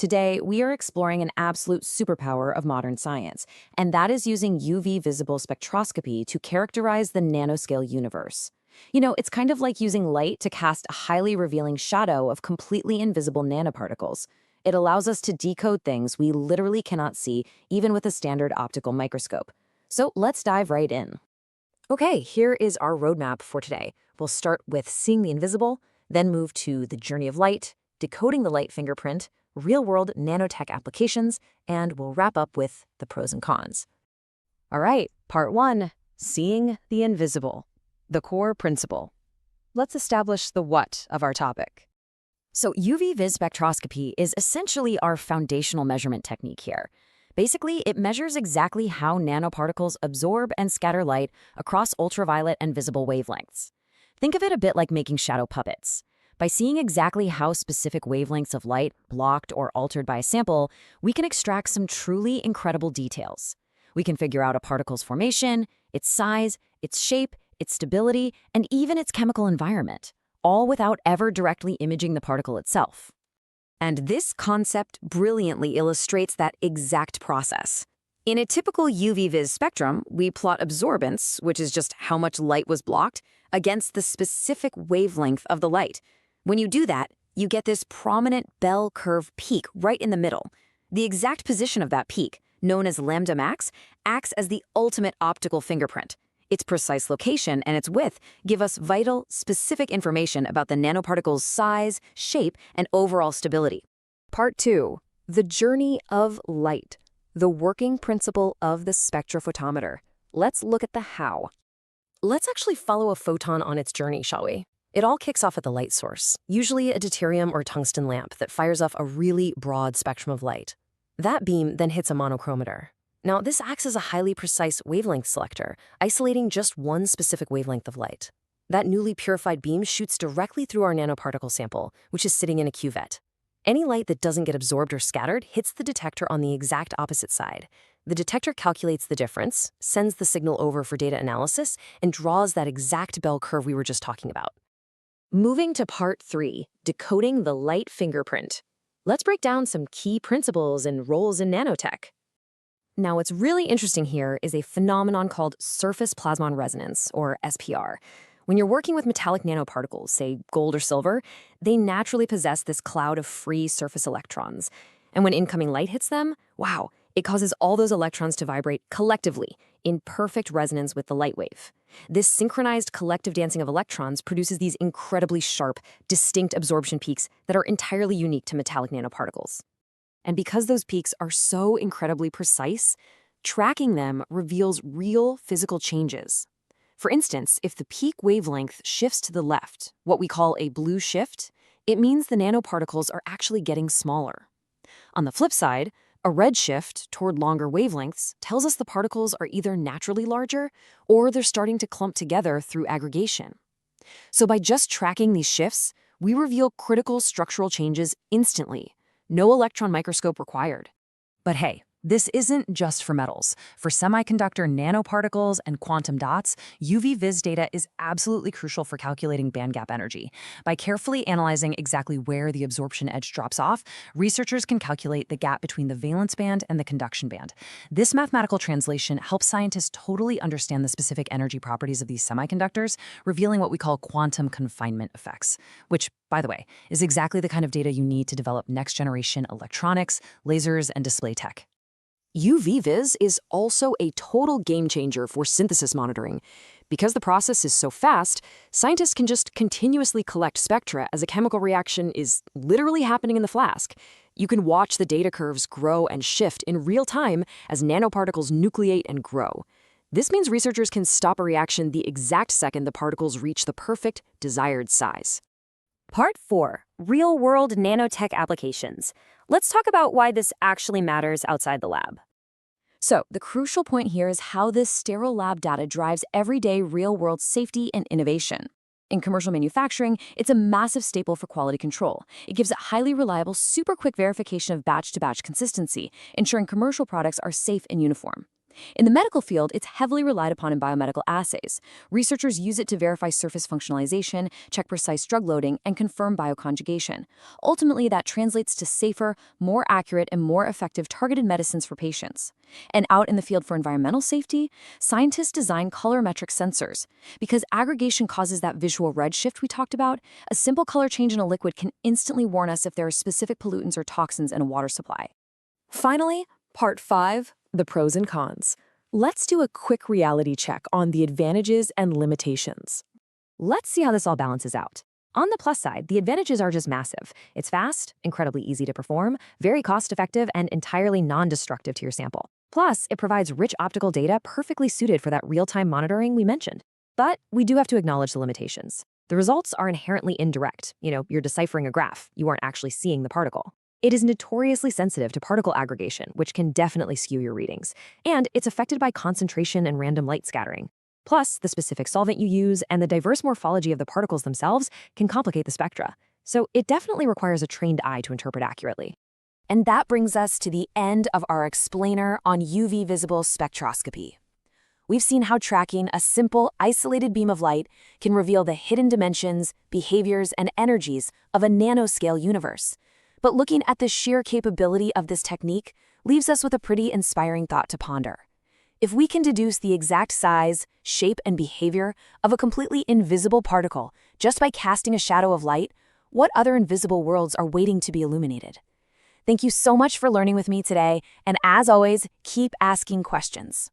Today, we are exploring an absolute superpower of modern science, and that is using UV visible spectroscopy to characterize the nanoscale universe. It's kind of like using light to cast a highly revealing shadow of completely invisible nanoparticles. It allows us to decode things we literally cannot see, even with a standard optical microscope. So let's dive right in. Okay, here is our roadmap for today. We'll start with seeing the invisible, then move to the journey of light, decoding the light fingerprint, real-world nanotech applications, and we'll wrap up with the pros and cons. All right, part one, seeing the invisible, the core principle. Let's establish the what of our topic. So UV-Vis spectroscopy is essentially our foundational measurement technique here. Basically, it measures exactly how nanoparticles absorb and scatter light across ultraviolet and visible wavelengths. Think of it a bit like making shadow puppets. By seeing exactly how specific wavelengths of light, blocked or altered by a sample, we can extract some truly incredible details. We can figure out a particle's formation, its size, its shape, its stability, and even its chemical environment, all without ever directly imaging the particle itself. And this concept brilliantly illustrates that exact process. In a typical UV-Vis spectrum, we plot absorbance, which is just how much light was blocked, against the specific wavelength of the light. When you do that, you get this prominent bell curve peak right in the middle. The exact position of that peak, known as lambda max, acts as the ultimate optical fingerprint. Its precise location and its width give us vital, specific information about the nanoparticle's size, shape, and overall stability. Part 2. The journey of light. The working principle of the spectrophotometer. Let's look at the how. Let's actually follow a photon on its journey, shall we? It all kicks off at the light source, usually a deuterium or tungsten lamp that fires off a really broad spectrum of light. That beam then hits a monochromator. Now, this acts as a highly precise wavelength selector, isolating just one specific wavelength of light. That newly purified beam shoots directly through our nanoparticle sample, which is sitting in a cuvette. Any light that doesn't get absorbed or scattered hits the detector on the exact opposite side. The detector calculates the difference, sends the signal over for data analysis, and draws that exact bell curve we were just talking about. Moving to part 3, decoding the light fingerprint. Let's break down some key principles and roles in nanotech. Now, what's really interesting here is a phenomenon called surface plasmon resonance, or SPR. When you're working with metallic nanoparticles, say gold or silver, they naturally possess this cloud of free surface electrons. And when incoming light hits them, wow, it causes all those electrons to vibrate collectively in perfect resonance with the light wave. This synchronized collective dancing of electrons produces these incredibly sharp, distinct absorption peaks that are entirely unique to metallic nanoparticles. And because those peaks are so incredibly precise, tracking them reveals real physical changes. For instance, if the peak wavelength shifts to the left, what we call a blue shift, it means the nanoparticles are actually getting smaller. On the flip side, a red shift toward longer wavelengths tells us the particles are either naturally larger or they're starting to clump together through aggregation. So by just tracking these shifts, we reveal critical structural changes instantly. No electron microscope required. But hey, this isn't just for metals. For semiconductor nanoparticles and quantum dots, UV-Vis data is absolutely crucial for calculating bandgap energy. By carefully analyzing exactly where the absorption edge drops off, researchers can calculate the gap between the valence band and the conduction band. This mathematical translation helps scientists totally understand the specific energy properties of these semiconductors, revealing what we call quantum confinement effects, which, by the way, is exactly the kind of data you need to develop next-generation electronics, lasers, and display tech. UV-Vis is also a total game changer for synthesis monitoring. Because the process is so fast, scientists can just continuously collect spectra as a chemical reaction is literally happening in the flask. You can watch the data curves grow and shift in real time as nanoparticles nucleate and grow. This means researchers can stop a reaction the exact second the particles reach the perfect, desired size. Part 4. Real-world nanotech applications. Let's talk about why this actually matters outside the lab. So, the crucial point here is how this sterile lab data drives everyday real-world safety and innovation. In commercial manufacturing, it's a massive staple for quality control. It gives a highly reliable, super quick verification of batch-to-batch consistency, ensuring commercial products are safe and uniform. In the medical field, it's heavily relied upon in biomedical assays. Researchers use it to verify surface functionalization, check precise drug loading, and confirm bioconjugation. Ultimately, that translates to safer, more accurate, and more effective targeted medicines for patients. And out in the field for environmental safety, scientists design colorimetric sensors. Because aggregation causes that visual redshift we talked about, a simple color change in a liquid can instantly warn us if there are specific pollutants or toxins in a water supply. Finally, Part 5, the pros and cons. Let's do a quick reality check on the advantages and limitations. Let's see how this all balances out. On the plus side, the advantages are just massive. It's fast, incredibly easy to perform, very cost-effective, and entirely non-destructive to your sample. Plus, it provides rich optical data perfectly suited for that real-time monitoring we mentioned. But we do have to acknowledge the limitations. The results are inherently indirect. You're deciphering a graph. You aren't actually seeing the particle. It is notoriously sensitive to particle aggregation, which can definitely skew your readings. And it's affected by concentration and random light scattering. Plus, the specific solvent you use and the diverse morphology of the particles themselves can complicate the spectra. So it definitely requires a trained eye to interpret accurately. And that brings us to the end of our explainer on UV visible spectroscopy. We've seen how tracking a simple, isolated beam of light can reveal the hidden dimensions, behaviors, and energies of a nanoscale universe. But looking at the sheer capability of this technique leaves us with a pretty inspiring thought to ponder. If we can deduce the exact size, shape, and behavior of a completely invisible particle just by casting a shadow of light, what other invisible worlds are waiting to be illuminated? Thank you so much for learning with me today, and as always, keep asking questions.